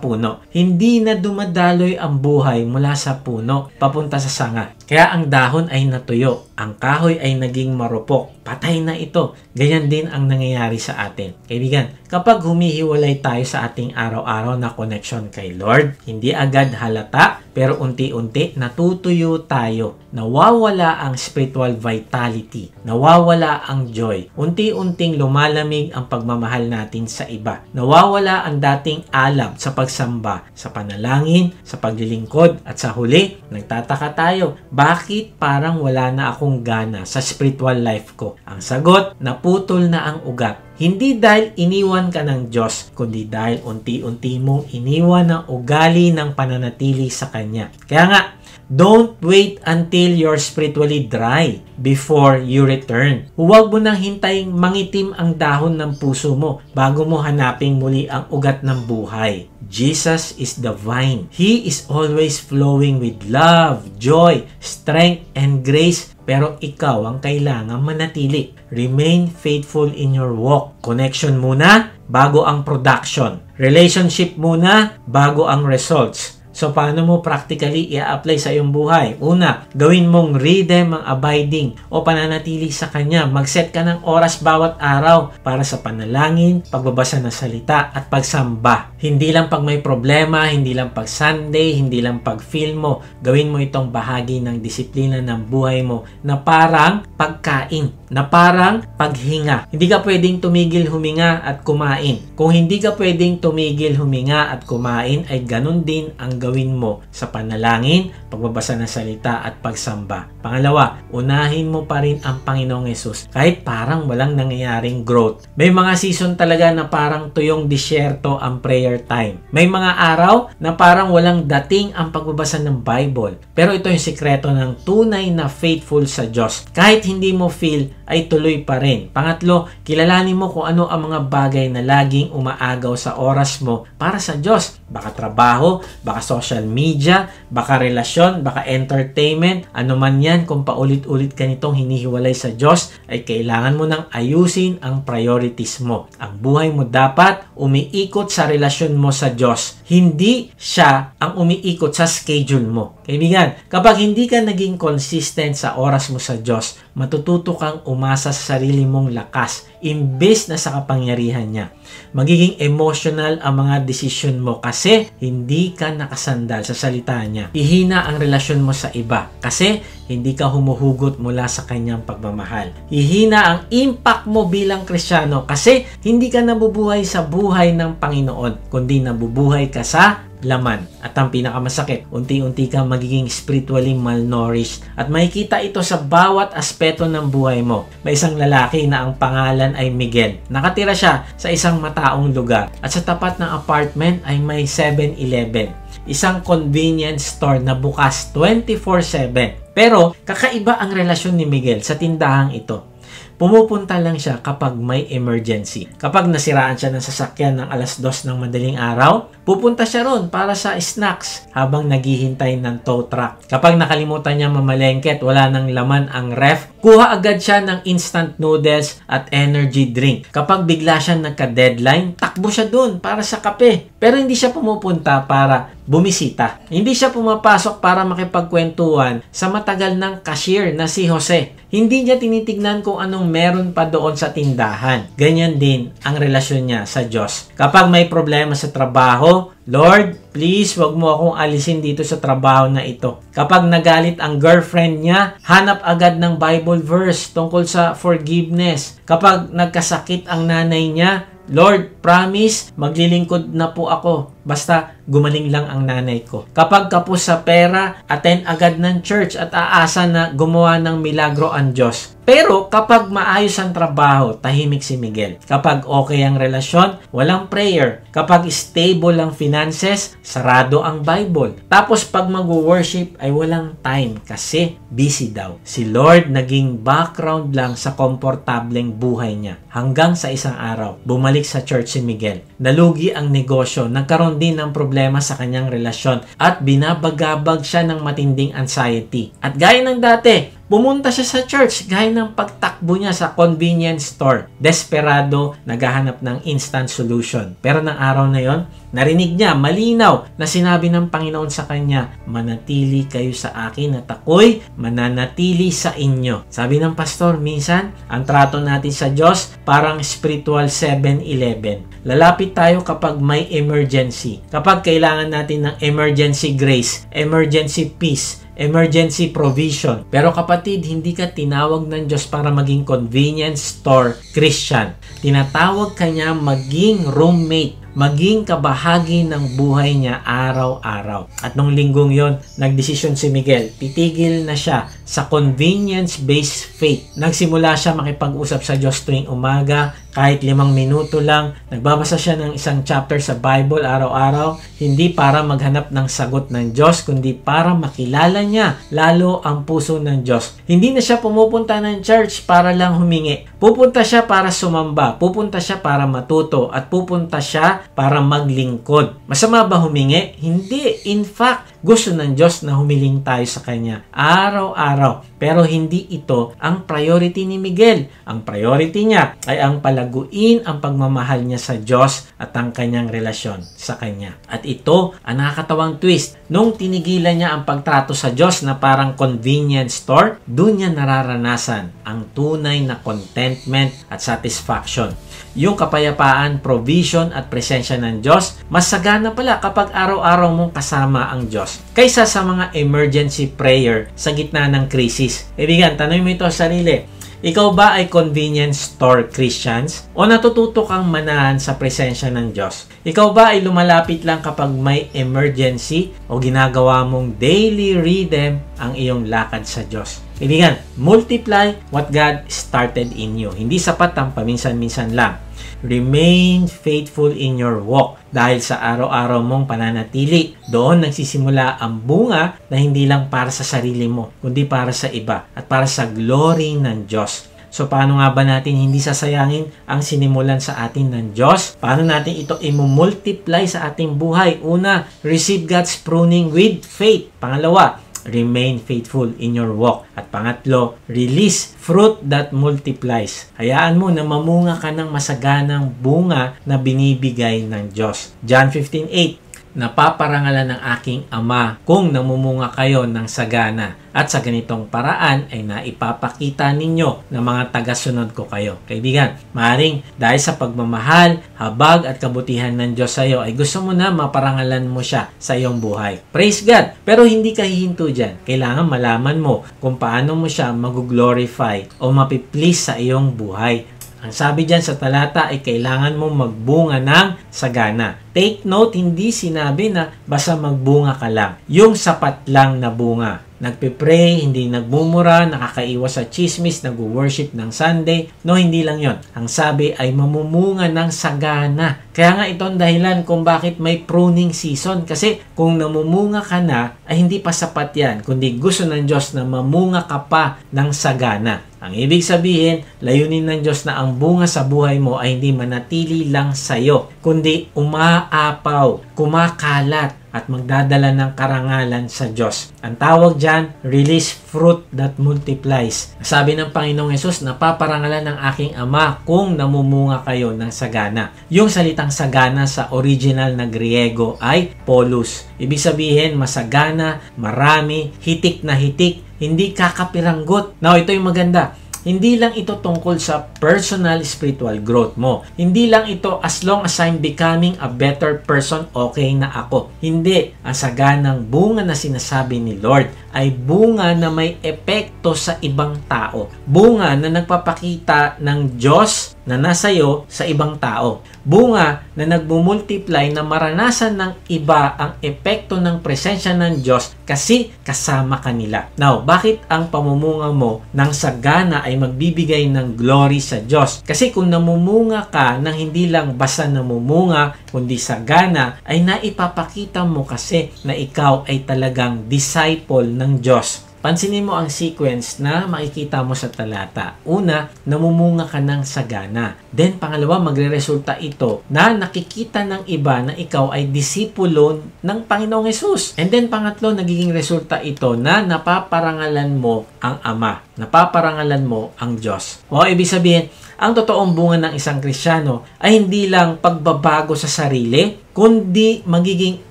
puno. Hindi na dumadaloy ang buhay mula sa puno papunta sa sanga. Kaya ang dahon ay natuyo, ang kahoy ay naging marupok, patay na ito. Ganyan din ang nangyayari sa atin. Kaibigan, kapag humihiwalay tayo sa ating araw-araw na connection kay Lord, hindi agad halata, pero unti-unti natutuyo tayo. Nawawala ang spiritual vitality, nawawala ang joy. Unti-unting lumalamig ang pagmamahal natin sa iba. Nawawala ang dating alab sa pagsamba, sa panalangin, sa paglilingkod, at sa huli, nagtataka tayo, bakit parang wala na akong gana sa spiritual life ko? Ang sagot, naputol na ang ugat. Hindi dahil iniwan ka ng Diyos, kundi dahil unti-unti mong iniwan ang ugali ng pananatili sa Kanya. Kaya nga, don't wait until you're spiritually dry before you return. Huwag mo nang hintayin mangitim ang dahon ng puso mo bago mo hanapin muli ang ugat ng buhay. Jesus is the vine. He is always flowing with love, joy, strength, and grace. Pero ikaw ang kailangan manatili. Remain faithful in your walk. Connection muna bago ang production. Relationship muna bago ang results. So, paano mo practically i-apply sa iyong buhay? Una, gawin mong rhythm ang abiding o pananatili sa Kanya. Mag-set ka ng oras bawat araw para sa panalangin, pagbabasa ng salita, at pagsamba. Hindi lang pag may problema, hindi lang pag Sunday, hindi lang pag feel mo. Gawin mo itong bahagi ng disiplina ng buhay mo na parang pagkain, na parang paghinga. Hindi ka pwedeng tumigil huminga at kumain. Kung hindi ka pwedeng tumigil huminga at kumain, ay ganun din ang gawin mo sa panalangin, pagbabasa ng salita at pagsamba. Pangalawa, unahin mo pa rin ang Panginoong Hesus kahit parang walang nangyayaring growth. May mga season talaga na parang tuyong disyerto ang prayer time. May mga araw na parang walang dating ang pagbabasa ng Bible. Pero ito yung sikreto ng tunay na faithful sa Diyos. Kahit hindi mo feel, ay tuloy pa rin. Pangatlo, kilalanin mo kung ano ang mga bagay na laging umaagaw sa oras mo para sa Diyos. Baka trabaho, baka social media, baka relasyon, baka entertainment, ano man yan, kung paulit-ulit ka nitong hinihiwalay sa Diyos, ay kailangan mo nang ayusin ang priorities mo. Ang buhay mo dapat umiikot sa relasyon mo sa Diyos. Hindi siya ang umiikot sa schedule mo. Kaibigan, kapag hindi ka naging consistent sa oras mo sa Diyos, Matututo kang umasa sa sarili mong lakas imbes na sa kapangyarihan niya. Magiging emotional ang mga desisyon mo kasi hindi ka nakasandal sa salita niya. Hihina ang relasyon mo sa iba kasi hindi ka humuhugot mula sa kanyang pagmamahal. Hihina ang impact mo bilang Kristiyano kasi hindi ka nabubuhay sa buhay ng Panginoon, kundi nabubuhay ka sa laman. At ang pinakamasakit, unti-unti kang magiging spiritually malnourished at makikita ito sa bawat aspeto ng buhay mo. May isang lalaki na ang pangalan ay Miguel. Nakatira siya sa isang mataong lugar at sa tapat ng apartment ay may 7-Eleven. Isang convenience store na bukas 24/7. Pero kakaiba ang relasyon ni Miguel sa tindahang ito. Pumupunta lang siya kapag may emergency. Kapag nasiraan siya ng sasakyan ng 2:00 ng madaling araw, pupunta siya ron para sa snacks habang naghihintay ng tow truck. Kapag nakalimutan niya mamalengke at wala nang laman ang ref, kuha agad siya ng instant noodles at energy drink. Kapag bigla siya nagka-deadline, takbo siya dun para sa kape. Pero hindi siya pumupunta para bumisita. Hindi siya pumapasok para makipagkwentuhan sa matagal ng cashier na si Jose. Hindi niya tinitignan kung anong meron pa doon sa tindahan. Ganyan din ang relasyon niya sa Diyos. Kapag may problema sa trabaho, Lord, please wag mo akong alisin dito sa trabaho na ito. Kapag nagalit ang girlfriend niya, hanap agad ng Bible verse tungkol sa forgiveness. Kapag nagkasakit ang nanay niya, Lord, promise, maglilingkod na po ako. Basta gumaling lang ang nanay ko. Kapag kapos sa pera, attend agad ng church at aasa na gumawa ng milagro ang Diyos. Pero kapag maayos ang trabaho, tahimik si Miguel. Kapag okay ang relasyon, walang prayer. Kapag stable ang finances, sarado ang Bible. Tapos pag mag-worship ay walang time kasi busy daw. Si Lord naging background lang sa komportableng buhay niya. Hanggang sa isang araw, bumalik sa church si Miguel. Nalugi ang negosyo, nagkaroon din ng problema sa kanyang relasyon at binabagabag siya ng matinding anxiety. At gaya ng dati, pumunta siya sa church gaya ng pagtakbo niya sa convenience store. Desperado, naghahanap ng instant solution. Pero ng araw na yon, narinig niya malinaw na sinabi ng Panginoon sa kanya, manatili kayo sa akin at ako'y mananatili sa inyo. Sabi ng pastor, minsan, ang trato natin sa Diyos parang spiritual 7-Eleven. Lalapit tayo kapag may emergency. Kapag kailangan natin ng emergency grace, emergency peace, emergency provision. Pero kapatid, hindi ka tinawag ng Diyos para maging convenience store Christian. Tinatawag ka niya maging roommate, maging kabahagi ng buhay niya araw-araw. At nung linggong yon, nagdesisyon si Miguel, titigil na siya sa convenience-based faith. Nagsimula siya makipag-usap sa Diyos tuwing umaga, kahit 5 minuto lang. Nagbabasa siya ng isang chapter sa Bible araw-araw, hindi para maghanap ng sagot ng Diyos, kundi para makilala niya lalo ang puso ng Diyos. Hindi na siya pumupunta ng church para lang humingi. Pupunta siya para sumamba, pupunta siya para matuto, at pupunta siya para maglingkod. Masama ba humingi? Hindi. In fact, gusto ng Diyos na humiling tayo sa Kanya araw-araw. Pero hindi ito ang priority ni Miguel. Ang priority niya ay ang palaguin ang pagmamahal niya sa Diyos at ang kanyang relasyon sa Kanya. At ito ang nakakatawang twist. Nung tinigilan niya ang pagtrato sa Diyos na parang convenience store, doon niya nararanasan ang tunay na contentment at satisfaction. Yung kapayapaan, provision at presensya ng Diyos, mas sagana pala kapag araw-araw mong kasama ang Diyos kaysa sa mga emergency prayer sa gitna ng krisis. Kaibigan, tanong mo ito sa sarili. Ikaw ba ay convenience store Christians o natututo kang manahan sa presensya ng Diyos? Ikaw ba ay lumalapit lang kapag may emergency o ginagawa mong daily rhythm ang iyong lakad sa Diyos? Kaibigan, multiply what God started in you. Hindi sapat ang paminsan-minsan lang. Remain faithful in your walk. Dahil sa araw-araw mong pananatili, doon nagsisimula ang bunga na hindi lang para sa sarili mo, kundi para sa iba at para sa glory ng Diyos. So, paano nga ba natin hindi sasayangin ang sinimulan sa atin ng Diyos? Paano natin ito i-multiply sa ating buhay? Una, receive God's pruning with faith. Pangalawa, remain faithful in your walk. At pangatlo, release fruit that multiplies. Hayaan mo na mamunga ka ng masaganang bunga na binibigay ng Diyos. John 15:8. napaparangalan ng aking Ama kung namumunga kayo ng sagana. At sa ganitong paraan ay naipapakita ninyo na mga tagasunod ko kayo. Kaibigan, maaaring dahil sa pagmamahal, habag at kabutihan ng Diyos sa iyo ay gusto mo na maparangalan mo siya sa iyong buhay. Praise God! Pero hindi ka hihinto dyan. Kailangan malaman mo kung paano mo siya mag-glorify o mapiplease sa iyong buhay. Ang sabi dyan sa talata ay kailangan mo magbunga ng sagana. Take note, hindi sinabi na basta magbunga ka lang. Yung sapat lang na bunga. Nagpe-pray, hindi nagmumura, nakakaiwas sa chismis, nag-worship ng Sunday. No, hindi lang yon. Ang sabi ay mamumunga ng sagana. Kaya nga ito ang dahilan kung bakit may pruning season. Kasi kung namumunga ka na, ay hindi pa sapat yan. Kundi gusto ng Diyos na mamunga ka pa ng sagana. Ang ibig sabihin, layunin ng Diyos na ang bunga sa buhay mo ay hindi manatili lang sa'yo, kundi umaapaw, kumakalat, at magdadala ng karangalan sa Diyos. Ang tawag dyan, release fruit that multiplies. Sabi ng Panginoong Hesus, napaparangalan ng aking Ama kung namumunga kayo ng sagana. Yung salitang sagana sa original na Griego ay polus. Ibig sabihin, masagana, marami, hitik na hitik, hindi kakapiranggot. Now, ito yung maganda. Hindi lang ito tungkol sa personal spiritual growth mo. Hindi lang ito as long as I'm becoming a better person, okay na ako. Hindi. Ang saganang bunga na sinasabi ni Lord ay bunga na may epekto sa ibang tao. Bunga na nagpapakita ng Diyos na nasa iyo sa ibang tao. Bunga na nagmumultiply na maranasan ng iba ang epekto ng presensya ng Diyos kasi kasama kanila. Now, bakit ang pamumunga mo ng sagana ay magbibigay ng glory sa Diyos? Kasi kung namumunga ka ng hindi lang basta namumunga, kundi sagana, ay naipapakita mo kasi na ikaw ay talagang disciple ng Diyos. Pansinin mo ang sequence na makikita mo sa talata. Una, namumunga ka ng sagana. Then, pangalawa, magre-resulta ito na nakikita ng iba na ikaw ay disipulo ng Panginoong Hesus. And then, pangatlo, nagiging resulta ito na napaparangalan mo ang Ama. Napaparangalan mo ang Diyos. O, ibig sabihin, ang totoong bunga ng isang Kristiyano ay hindi lang pagbabago sa sarili, kundi magiging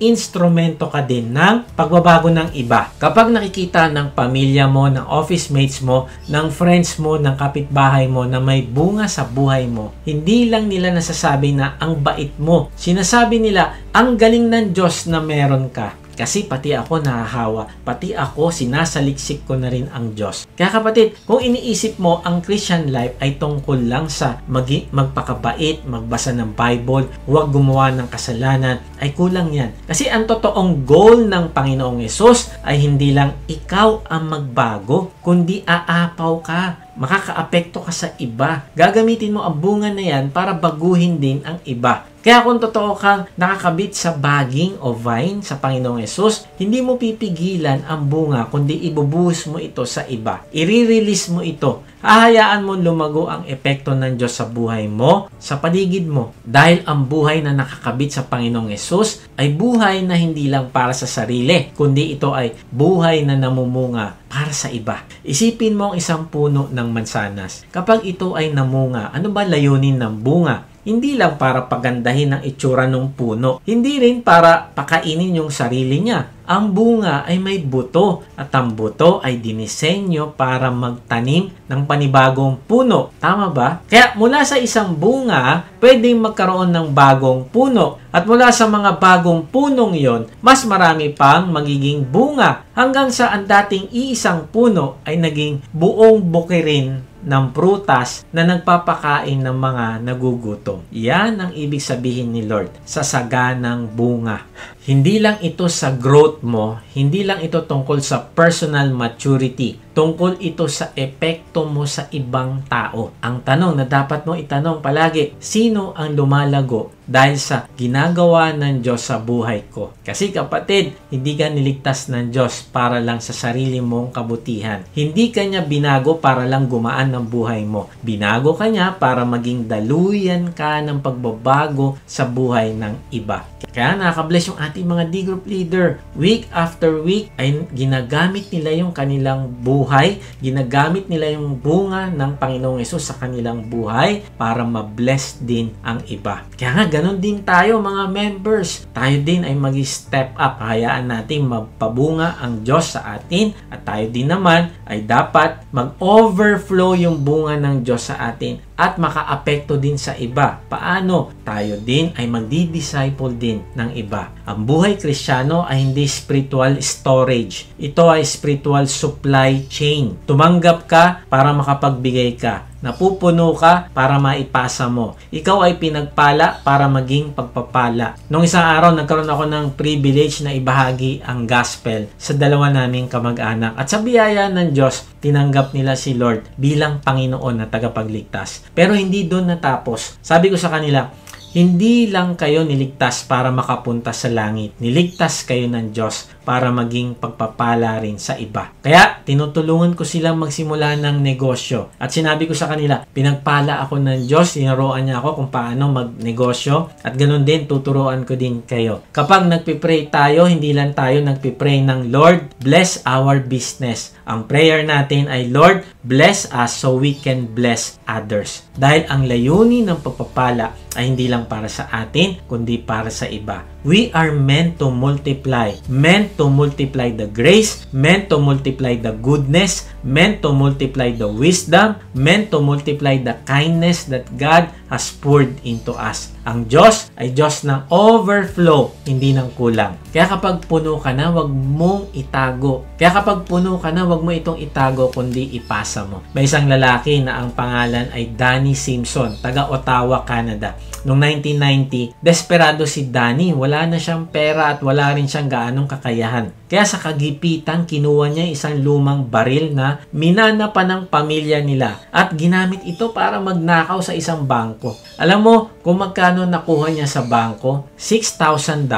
instrumento ka din ng pagbabago ng iba. Kapag nakikita ng pamilya mo, ng office mates mo, ng friends mo, ng kapitbahay mo na may bunga sa buhay mo, hindi lang nila nasasabi na ang bait mo. Sinasabi nila, ang galing ng Diyos na meron ka. Kasi pati ako nahahawa, pati ako sinasaliksik ko na rin ang Diyos. Kaya kapatid, kung iniisip mo ang Christian life ay tungkol lang sa magpakabait, magbasa ng Bible, huwag gumawa ng kasalanan, ay kulang yan. Kasi ang totoong goal ng Panginoong Hesus ay hindi lang ikaw ang magbago, kundi aapaw ka. Makakaapekto ka sa iba. Gagamitin mo ang bunga na yan para baguhin din ang iba. Kaya kung totoo kang nakakabit sa baging o vine sa Panginoong Hesus, hindi mo pipigilan ang bunga, kundi ibubuhos mo ito sa iba. I-release mo ito. Hahayaan mo lumago ang epekto ng Diyos sa buhay mo, sa paligid mo. Dahil ang buhay na nakakabit sa Panginoong Hesus ay buhay na hindi lang para sa sarili, kundi ito ay buhay na namumunga para sa iba. Isipin mo ang isang puno ng mansanas. Kapag ito ay namunga, ano ba layunin ng bunga? Hindi lang para pagandahin ang itsura ng puno. Hindi rin para pakainin yung sarili niya. Ang bunga ay may buto at ang buto ay dinisenyo para magtanim ng panibagong puno. Tama ba? Kaya mula sa isang bunga, pwedeng magkaroon ng bagong puno. At mula sa mga bagong punong yon, mas marami pang magiging bunga hanggang sa ang dating iisang puno ay naging buong bukirin ng prutas na nagpapakain ng mga nagugutom. Yan ang ibig sabihin ni Lord sa saganang bunga. Hindi lang ito sa growth mo, hindi lang ito tungkol sa personal maturity, tungkol ito sa epekto mo sa ibang tao. Ang tanong na dapat mo itanong palagi, sino ang lumalago dahil sa ginagawa ng Diyos sa buhay ko? Kasi kapatid, hindi ka niligtas ng Diyos para lang sa sarili mong kabutihan. Hindi ka niya binago para lang gumaan ng buhay mo. Binago ka niya para maging daluyan ka ng pagbabago sa buhay ng iba. Kaya nakaka-bless yung ating mga D-group leader. Week after week ay ginagamit nila yung kanilang buhay buhay. Ginagamit nila yung bunga ng Panginoong Hesus sa kanilang buhay para ma-bless din ang iba. Kaya nga, ganun din tayo mga members. Tayo din ay mag-step up. Hayaan natin magpabunga ang Diyos sa atin at tayo din naman ay dapat mag-overflow yung bunga ng Diyos sa atin at makaapekto din sa iba. Paano? Tayo din ay magdi-disciple din ng iba. Ang buhay Kristiyano ay hindi spiritual storage. Ito ay spiritual supply chain. Tumanggap ka para makapagbigay ka. Napupuno ka para maipasa mo. Ikaw ay pinagpala para maging pagpapala. Nung isang araw, nagkaroon ako ng privilege na ibahagi ang gospel sa dalawa naming kamag-anak. At sa biyaya ng Diyos, tinanggap nila si Lord bilang Panginoon na tagapagligtas. Pero hindi doon natapos. Sabi ko sa kanila, hindi lang kayo niligtas para makapunta sa langit. Niligtas kayo ng Diyos para maging pagpapala rin sa iba. Kaya, tinutulungan ko silang magsimula ng negosyo. At sinabi ko sa kanila, pinagpala ako ng Diyos, tinuruan niya ako kung paano magnegosyo. At ganun din, tuturuan ko din kayo. Kapag nagpipray tayo, hindi lang tayo nagpipray ng Lord, bless our business. Ang prayer natin ay, Lord, bless us so we can bless others. Dahil ang layunin ng pagpapala ay hindi lang para sa atin, kundi para sa iba. We are meant to multiply the grace, meant to multiply the goodness, meant to multiply the wisdom, meant to multiply the kindness that God has poured into us. Ang Diyos ay Diyos ng overflow, hindi ng kulang. Kaya kapag puno ka na, wag mong itago. Kaya kapag puno ka na, wag mo itong itago, kundi ipasa mo. May isang lalaki na ang pangalan ay Danny Simpson, taga Ottawa, Canada. Noong 1990, desperado si Danny. Wala na siyang pera at wala rin siyang gaanong kakayahan. Kaya sa kagipitan, kinuha niya isang lumang baril na minana pa ng pamilya nila at ginamit ito para magnakaw sa isang bangko. Alam mo kung magkano nakuha niya sa bangko? $6,000.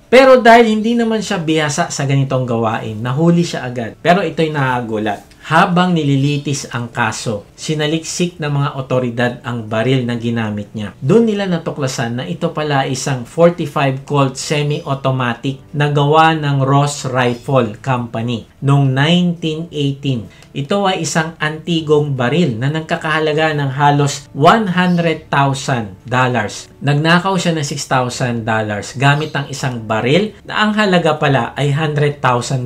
Pero dahil hindi naman siya bihasa sa ganitong gawain, nahuli siya agad. Pero ito'y nakagulat. Habang nililitis ang kaso, sinaliksik ng mga otoridad ang baril na ginamit niya. Doon nila natuklasan na ito pala isang 45 Colt semi-automatic na gawa ng Ross Rifle Company noong 1918. Ito ay isang antigong baril na nagkakahalaga ng halos $100,000. Nagnakaw siya ng $6,000 gamit ang isang baril na ang halaga pala ay $100,000.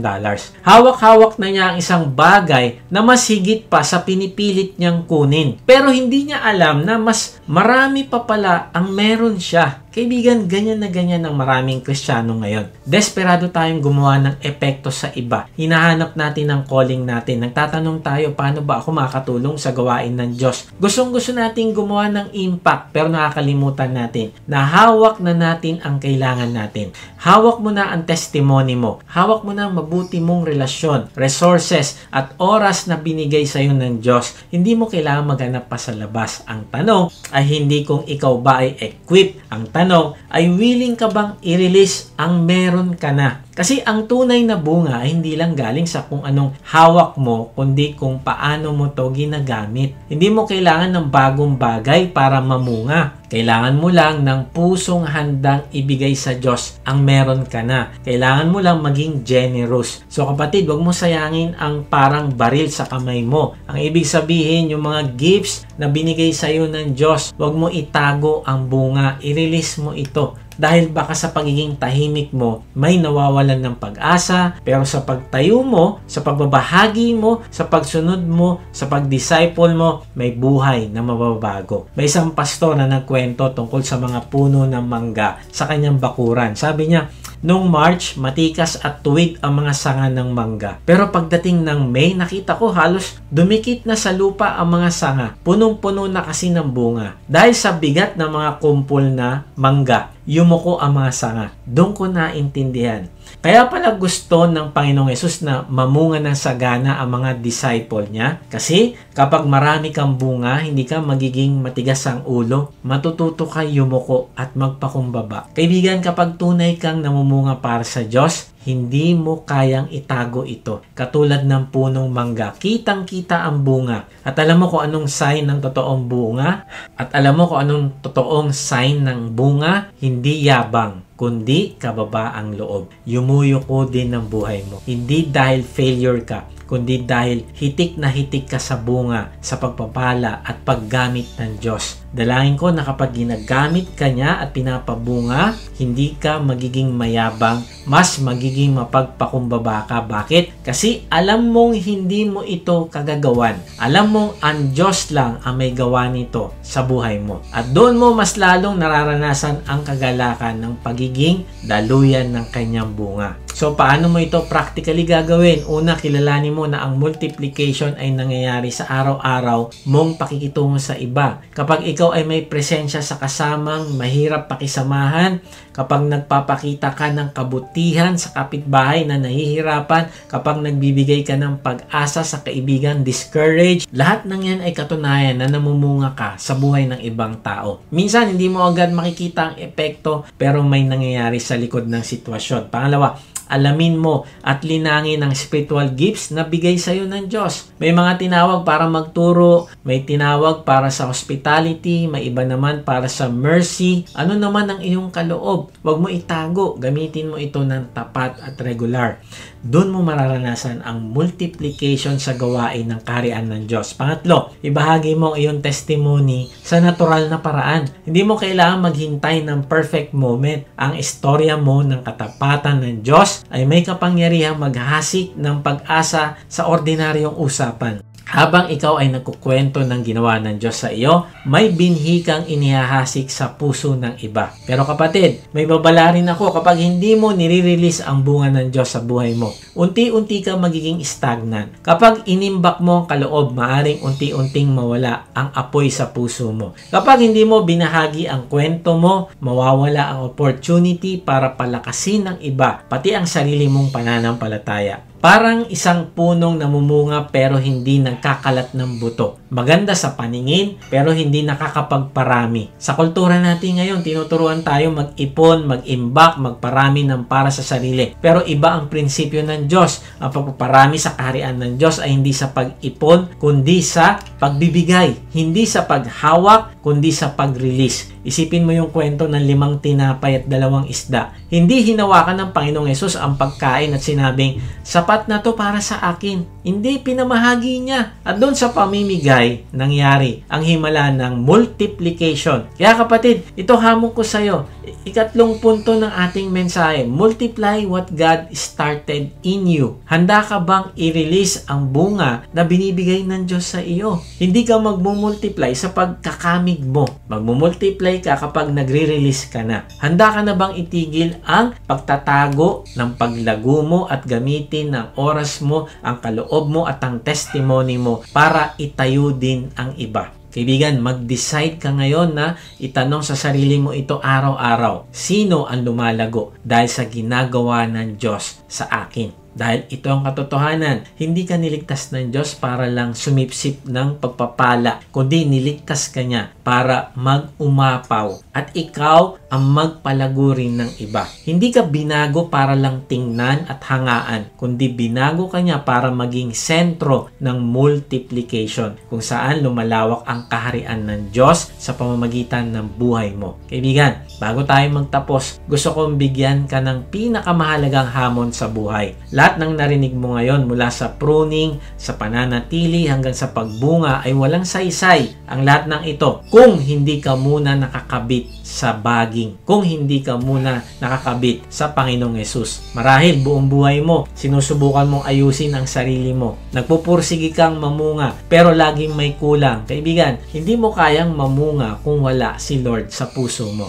Hawak-hawak na niya ang isang bagay na mas higit pa sa pinipilit niyang kunin. Pero hindi niya alam na mas marami pa pala ang meron siya. Kaibigan, ganyan na ganyan ang maraming Kristiyano ngayon. Desperado tayong gumawa ng epekto sa iba. Hinahanap natin ang calling natin. Nagtatanong tayo, paano ba ako makakatulong sa gawain ng Diyos? Gustong-gusto natin gumawa ng impact, pero nakakalimutan natin na hawak na natin ang kailangan natin. Hawak mo na ang testimony mo. Hawak mo na ang mabuti mong relasyon, resources, at oras na binigay sa iyo ng Diyos. Hindi mo kailangan maghanap pa sa labas. Ang tanong ay hindi kung ikaw ba ay equipped. Ang tanong ay willing ka bang i-release ang meron ka na? Kasi ang tunay na bunga ay hindi lang galing sa kung anong hawak mo, kundi kung paano mo to ginagamit. Hindi mo kailangan ng bagong bagay para mamunga. Kailangan mo lang ng pusong handang ibigay sa Diyos ang meron ka na. Kailangan mo lang maging generous. So kapatid, wag mo sayangin ang parang baril sa kamay mo. Ang ibig sabihin, yung mga gifts na binigay sa iyo ng Diyos, wag mo itago ang bunga. I-release mo ito. Dahil baka sa pagiging tahimik mo, may nawawalan ng pag-asa, pero sa pagtayo mo, sa pagbabahagi mo, sa pagsunod mo, sa pag-disciple mo, may buhay na mababago. May isang pastor na nagkwento tungkol sa mga puno ng mangga sa kanyang bakuran. Sabi niya, noong March, matikas at tuwid ang mga sanga ng mangga. Pero pagdating ng May, nakita ko halos dumikit na sa lupa ang mga sanga. Punong-puno na kasi ng bunga. Dahil sa bigat ng mga kumpol na mangga, yumuko ang mga sanga. Doon ko naintindihan. Kaya pala gusto ng Panginoong Hesus na mamunga ng sagana ang mga disciple niya. Kasi kapag marami kang bunga, hindi ka magiging matigas ang ulo. Matututo ka yumuko at magpakumbaba. Kaibigan, kapag tunay kang namumunga para sa Diyos, hindi mo kayang itago ito. Katulad ng punong mangga, kitang-kita ang bunga. At alam mo kung anong sign ng totoong bunga? At alam mo kung anong totoong sign ng bunga? Hindi yabang, kundi kababaang loob. Yumuyuko din ng buhay mo. Hindi dahil failure ka, kundi dahil hitik na hitik ka sa bunga, sa pagpapala at paggamit ng Diyos. Dalangin ko na kapag ginagamit ka niya at pinapabunga, hindi ka magiging mayabang, mas magiging mapagpakumbaba ka. Bakit? Kasi alam mong hindi mo ito kagagawan. Alam mong ang Diyos lang ang may gawa nito sa buhay mo. At doon mo mas lalong nararanasan ang kagalakan ng pagiging daluyan ng kanyang bunga. So, paano mo ito practically gagawin? Una, kilalanin mo na ang multiplication ay nangyayari sa araw-araw mong pakikitungo sa iba. Kapag ikaw ay may presensya sa kasamang mahirap pakisamahan, kapag nagpapakita ka ng kabutihan sa kapitbahay na nahihirapan, kapag nagbibigay ka ng pag-asa sa kaibigan discouraged, lahat ng yan ay katunayan na namumunga ka sa buhay ng ibang tao. Minsan, hindi mo agad makikita ang epekto, pero may nangyayari sa likod ng sitwasyon. Pangalawa, alamin mo at linangin ang spiritual gifts na bigay sa iyo ng Diyos. May mga tinawag para magturo, may tinawag para sa hospitality, may iba naman para sa mercy. Ano naman ang iyong kaloob? Huwag mo itago, gamitin mo ito ng tapat at regular. Doon mo mararanasan ang multiplication sa gawain ng kaharian ng Diyos. Pangatlo, ibahagi mo ang iyong testimony sa natural na paraan. Hindi mo kailangan maghintay ng perfect moment. Ang istorya mo ng katapatan ng Diyos ay may kapangyarihang maghasik ng pag-asa sa ordinaryong usapan. Habang ikaw ay nagkukwento ng ginawa ng Diyos sa iyo, may binhi kang inihahasik sa puso ng iba. Pero kapatid, may babala rin ako kapag hindi mo nire-release ang bunga ng Diyos sa buhay mo. Unti-unti kang magiging stagnant. Kapag inimbak mo ang kaloob, maaring unti-unting mawala ang apoy sa puso mo. Kapag hindi mo binahagi ang kwento mo, mawawala ang opportunity para palakasin ng iba, pati ang sarili mong pananampalataya. Parang isang punong namumunga pero hindi nagkakalat ng buto. Maganda sa paningin pero hindi nakakapagparami. Sa kultura natin ngayon, tinuturuan tayo mag-ipon, mag-imbak, magparami ng para sa sarili. Pero iba ang prinsipyo ng Diyos. Ang pagpaparami sa kaharian ng Diyos ay hindi sa pag-ipon, kundi sa pagbibigay. Hindi sa paghawak, kundi sa pag-release. Isipin mo yung kwento ng 5 tinapay at 2 isda. Hindi hinawakan ng Panginoong Hesus ang pagkain at sinabing, sapat na to para sa akin. Hindi, pinamahagi niya. At doon sa pamimigay, nangyari ang himala ng multiplication. Kaya kapatid, ito hamon ko sa iyo. Ikatlong punto ng ating mensahe, multiply what God started in you. Handa ka bang i-release ang bunga na binibigay ng Diyos sa iyo? Hindi ka magmumultiply sa pagkakamig mo. Magmumultiply ka kapag nagre-release ka na. Handa ka na bang itigil ang pagtatago ng paglago mo at gamitin ng oras mo, ang kaloob mo at ang testimony mo para itayo din ang iba? Kaibigan, mag-decide ka ngayon na itanong sa sarili mo ito araw-araw. Sino ang lumalago dahil sa ginagawa ng Diyos sa akin? Dahil ito ang katotohanan, hindi ka niligtas ng Diyos para lang sumipsip ng pagpapala, kundi niligtas ka niya para mag-umapaw at ikaw ang magpalago rin ng iba. Hindi ka binago para lang tingnan at hangaan, kundi binago ka niya para maging sentro ng multiplication, kung saan lumalawak ang kaharian ng Diyos sa pamamagitan ng buhay mo. Kaibigan, bago tayo magtapos, gusto kong bigyan ka ng pinakamahalagang hamon sa buhay. Lahat ng narinig mo ngayon mula sa pruning, sa pananatili hanggang sa pagbunga ay walang saysay. Ang lahat ng ito kung hindi ka muna nakakabit sa baging, kung hindi ka muna nakakabit sa Panginoong Hesus. Marahil buong buhay mo, sinusubukan mong ayusin ang sarili mo. Nagpupursige kang mamunga pero laging may kulang. Kaibigan, hindi mo kayang mamunga kung wala si Lord sa puso mo.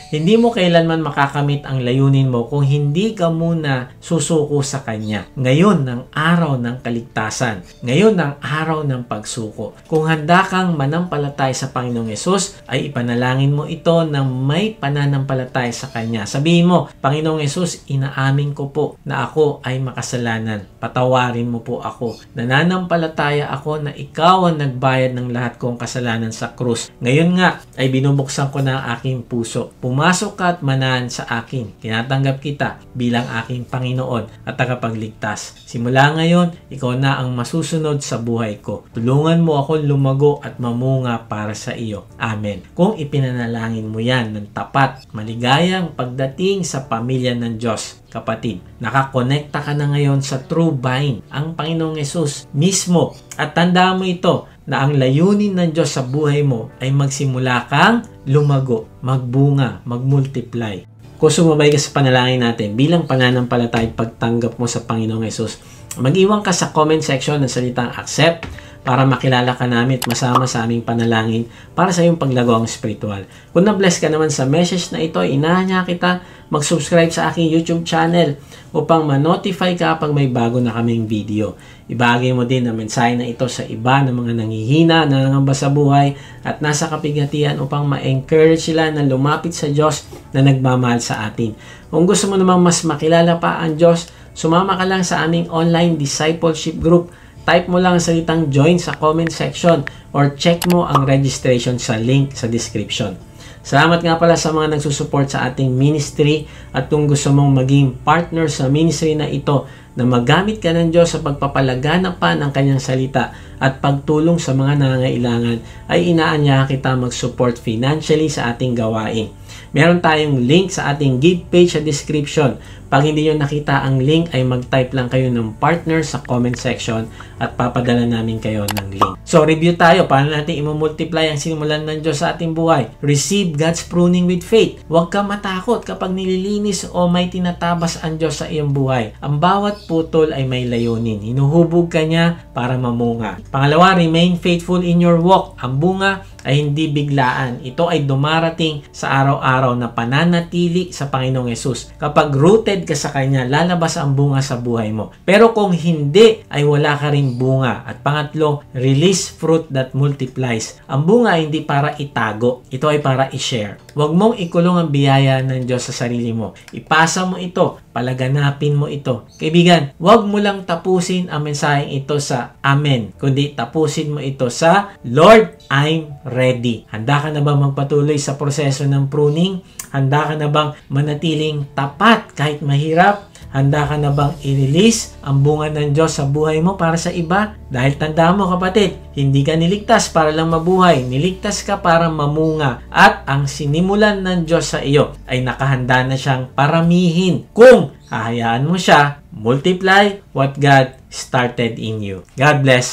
Hindi mo kailanman makakamit ang layunin mo kung hindi ka muna susuko sa Kanya. Ngayon ang araw ng kaligtasan. Ngayon ang araw ng pagsuko. Kung handa kang manampalatay sa Panginoong Hesus, ay ipanalangin mo ito na may pananampalatay sa Kanya. Sabihin mo, Panginoong Hesus, inaamin ko po na ako ay makasalanan. Patawarin mo po ako. Nananampalataya ako na ikaw ang nagbayad ng lahat kong kasalanan sa krus. Ngayon nga ay binubuksan ko na ang aking puso. pumasok ka at manahan sa akin. Tinatanggap kita bilang aking Panginoon at tagapagligtas. Simula ngayon, ikaw na ang masusunod sa buhay ko. Tulungan mo ako lumago at mamunga para sa iyo. Amen. Kung ipinanalangin mo yan ng tapat, maligayang pagdating sa pamilya ng Diyos. Kapatid, nakakonekta ka na ngayon sa True Vine, ang Panginoong Yesus mismo. At tandaan mo ito, na ang layunin ng Diyos sa buhay mo ay magsimula kang lumago, magbunga, magmultiply. Kung sumabay ka sa panalangin natin bilang pananampalatay pagtanggap mo sa Panginoong Yesus, mag-iwan ka sa comment section ng salitang accept para makilala ka namin at masama sa aming panalangin para sa iyong paglagong spiritual. Kung na-bless ka naman sa message na ito, inaanya kita mag-subscribe sa aking YouTube channel upang ma-notify ka pag may bago na kaming video. Ibahagi mo din ang mensahe na ito sa iba ng mga nanghihina, nangangamba sa buhay at nasa kapigatian upang ma-encourage sila na lumapit sa Diyos na nagmamahal sa atin. Kung gusto mo namang mas makilala pa ang Diyos, sumama ka lang sa aming online discipleship group. Type mo lang ang salitang join sa comment section or check mo ang registration sa link sa description. Salamat nga pala sa mga nagsusupport sa ating ministry at kung gusto mong maging partner sa ministry na ito na magamit ka ng Diyos sa pagpapalaganap pa ng kanyang salita at pagtulong sa mga nangangailangan ay inaanyahan kita mag-support financially sa ating gawain. Meron tayong link sa ating give page sa description. Pag hindi nyo nakita ang link ay mag-type lang kayo ng partner sa comment section at papadala namin kayo ng link. So review tayo, paano natin i-multiply ang sinimulan ng Diyos sa ating buhay. Receive God's pruning with faith. Huwag ka matakot kapag nililinis o may tinatabas ang Diyos sa iyong buhay. Ang bawat putol ay may layunin. Hinuhubog ka niya para mamunga. Pangalawa, remain faithful in your walk. Ang bunga ay hindi biglaan. Ito ay dumarating sa araw-araw na pananatili sa Panginoong Yesus. Kapag rooted ka sa Kanya, lalabas ang bunga sa buhay mo. Pero kung hindi, ay wala ka rin bunga. At pangatlo, release fruit that multiplies. Ang bunga ay hindi para itago. Ito ay para i-share. Huwag mong ikulong ang biyaya ng Diyos sa sarili mo. Ipasa mo ito. Palaganapin mo ito. Kaibigan, huwag mo lang tapusin ang mensaheng ito sa Amen, kundi tapusin mo ito sa Lord, I'm ready. Handa ka na ba magpatuloy sa proseso ng pruning? Handa ka na bang manatiling tapat kahit mahirap? Handa ka na bang i-release ang bunga ng Diyos sa buhay mo para sa iba? Dahil tandaan mo kapatid, hindi ka niligtas para lang mabuhay. Niligtas ka para mamunga. At ang sinimulan ng Diyos sa iyo ay nakahanda na siyang paramihin. Kung hahayaan mo siya, multiply what God started in you. God bless.